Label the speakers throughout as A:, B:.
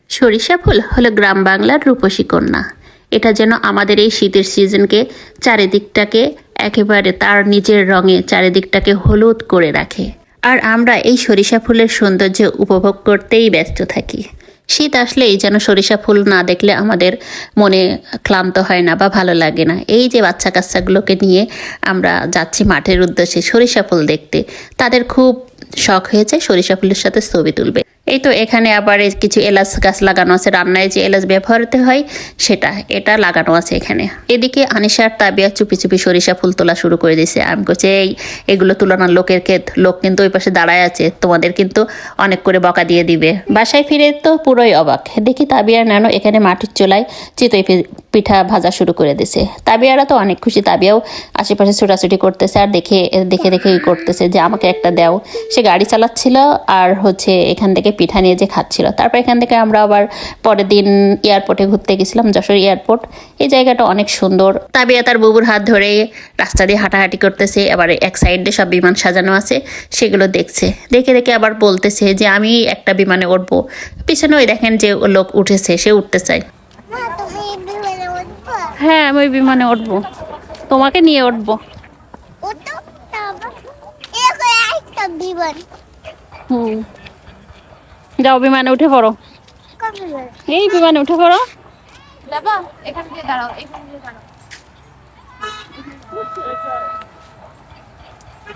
A: সরিষা ফুল হলো গ্রাম বাংলার রূপসী কন্যা। এটা যেন আমাদের এই শীতের সিজনকে চারিদিকটাকে একেবারে তার নিজের রঙে চারিদিকটাকে হলুদ করে রাখে। আর আমরা এই সরিষা ফুলের সৌন্দর্য উপভোগ করতেই ব্যস্ত থাকি। শীত আসলেই যেন সরিষা ফুল না দেখলে আমাদের মনে ক্লান্ত হয় না বা ভালো লাগে না। এই যে বাচ্চা কাচ্চাগুলোকে নিয়ে আমরা যাচ্ছি মাঠের উদ্দেশ্যে সরিষা ফুল দেখতে, তাদের খুব শখ হয়েছে সরিষা ফুলের সাথে ছবি তুলবে। এই তো এখানে আবার কিছু এলাচ গাছ লাগানো আছে, রান্নায় যে এলাচ ব্যবহার হতে হয় এটা লাগানো আছে এখানে। এদিকে আনিশার তাবিয়া চুপি চুপি সরিষা ফুল তোলা শুরু করে দিয়েছে। আমি বলছি এগুলো তুলনার লোকের ক্ষেত, লোক কিন্তু ওই পাশে দাঁড়ায় আছে, তোমাদের কিন্তু অনেক করে বকা দিয়ে দিবে। বাসায় ফিরে তো পুরোই অবাক, দেখি তাবিয়ার নানো এখানে মাটির চুলায় চিতই পিঠা ভাজা শুরু করে দিয়েছে। তাবিয়ারা তো অনেক খুশি, তাবিয়াও আশেপাশে ছোটাছুটি করতেছে আর দেখে দেখে করতেছে যে আমাকে একটা দাও। সে গাড়ি চালাচ্ছিল আর এখান থেকে পিঠা নিয়ে যে খাচ্ছিল। তারপর এখান থেকে আমরা আবার পরের দিন এয়ারপোর্টে ঘুরতে গেছিলাম, যশোর এয়ারপোর্ট। এই জায়গাটা অনেক সুন্দর। তাবিয়া তার বুবুর হাত ধরে রাস্তা দিয়ে হাঁটাহাঁটি করতেছে, আবার এক সাইডে সব বিমান সাজানো আছে সেগুলো দেখছে। দেখে দেখে আবার বলতেছে যে আমি একটা বিমানে উঠবো। পিছনে ওই দেখেন যে লোক উঠেছে, সে উঠতে চায়। হ্যাঁ আমি ওই বিমানে উঠবো, তোমাকে নিয়ে উঠবো। যাও বিমানে উঠে পড়ো, এই বিমানে উঠে পড়ো।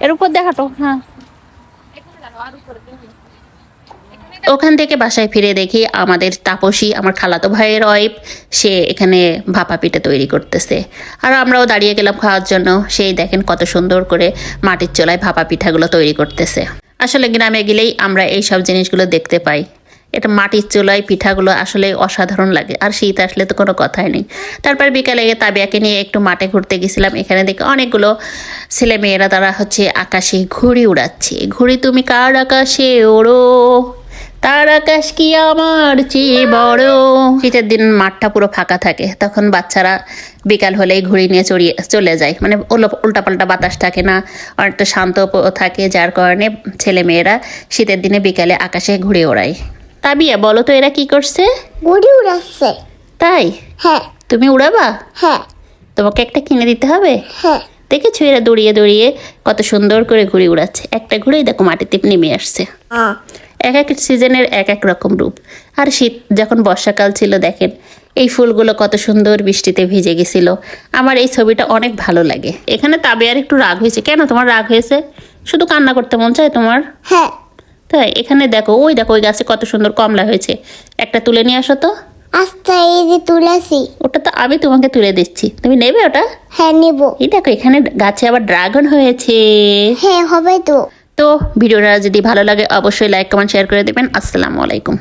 A: এর উপর দেখাতো। হ্যাঁ ওখান থেকে বাসায় ফিরে দেখি আমাদের তাপসী, আমার খালাতো ভাইয়ের ওয়াইফ, সে এখানে ভাপা পিঠা তৈরি করতেছে। আর আমরাও দাঁড়িয়ে গেলাম খাওয়ার জন্য। সেই দেখেন কত সুন্দর করে মাটির চুলায় ভাপা পিঠাগুলো তৈরি করতেছে। আসলে গ্রামে গেলেই আমরা এই সব জিনিসগুলো দেখতে পাই। এটা মাটির চুলায় পিঠাগুলো আসলে অসাধারণ লাগে। আর শীত আসলে তো কোনো কথাই নেই। তারপর বিকালে তাবিয়াকে নিয়ে একটু মাঠে ঘুরতে গেছিলাম। এখানে দেখে অনেকগুলো ছেলে মেয়েরা তারা আকাশে ঘুড়ি উড়াচ্ছে। ঘুড়ি তুমি কার আকাশে ওড়ো, তার আকাশ কি আমার চেয়ে বড়। শীতের দিন মাঠটা পুরো ফাঁকা থাকে, তখন বাচ্চারা বিকাল হলেই ঘুড়ি নিয়ে চলে যায়। মানে উল্টাপাল্টা বাতাস থাকে না, অনেকটা শান্ত থাকে, যার কারণে ছেলে মেয়েরা শীতের দিনে বিকালে আকাশে ঘুড়ি ওড়ায়। তাবিয়া বলো তো এরা কি করছে?
B: ঘুড়ি উড়াচ্ছে।
A: তাই?
B: হ্যাঁ।
A: তুমি উড়াবা?
B: হ্যাঁ।
A: তোমাকে একটা কিনে দিতে হবে।
B: হ্যাঁ।
A: দেখেছো এরা দৌড়িয়ে দৌড়িয়ে কত সুন্দর করে ঘুড়ি উড়াচ্ছে। একটা ঘুড়েই দেখো মাটিতে নেমে আসছে। এক এক সিজনের এক এক রকম রূপ। আর শীত যখন বর্ষাকাল ছিল দেখেন এই ফুলগুলো কত সুন্দর বৃষ্টিতে ভিজে গেছিল। আমার এই ছবিটা অনেক ভালো লাগে। এখানে তাবিয়ার একটু রাগ হয়েছে। কেন তোমার রাগ হয়েছে? শুধু কান্না করতে মন চায় তোমার?
B: হ্যাঁ।
A: তাই? এখানে দেখো ওই গাছে কত সুন্দর কমলা হয়েছে, একটা তুলে নিয়ে আসো তো।
B: আচ্ছা এই যে তুলেছি।
A: ওটা তো আমি তোমাকে তুলে দিচ্ছি, তুমি নেবে ওটা?
B: হ্যাঁ নেব।
A: এই দেখো এখানে গাছে আবার ড্রাগন হয়েছে।
B: হ্যাঁ হবে তো।
A: তো ভিডিওটা যদি ভালো লাগে অবশ্যই লাইক কমেন্ট শেয়ার করে দেবেন। আসসালামু আলাইকুম।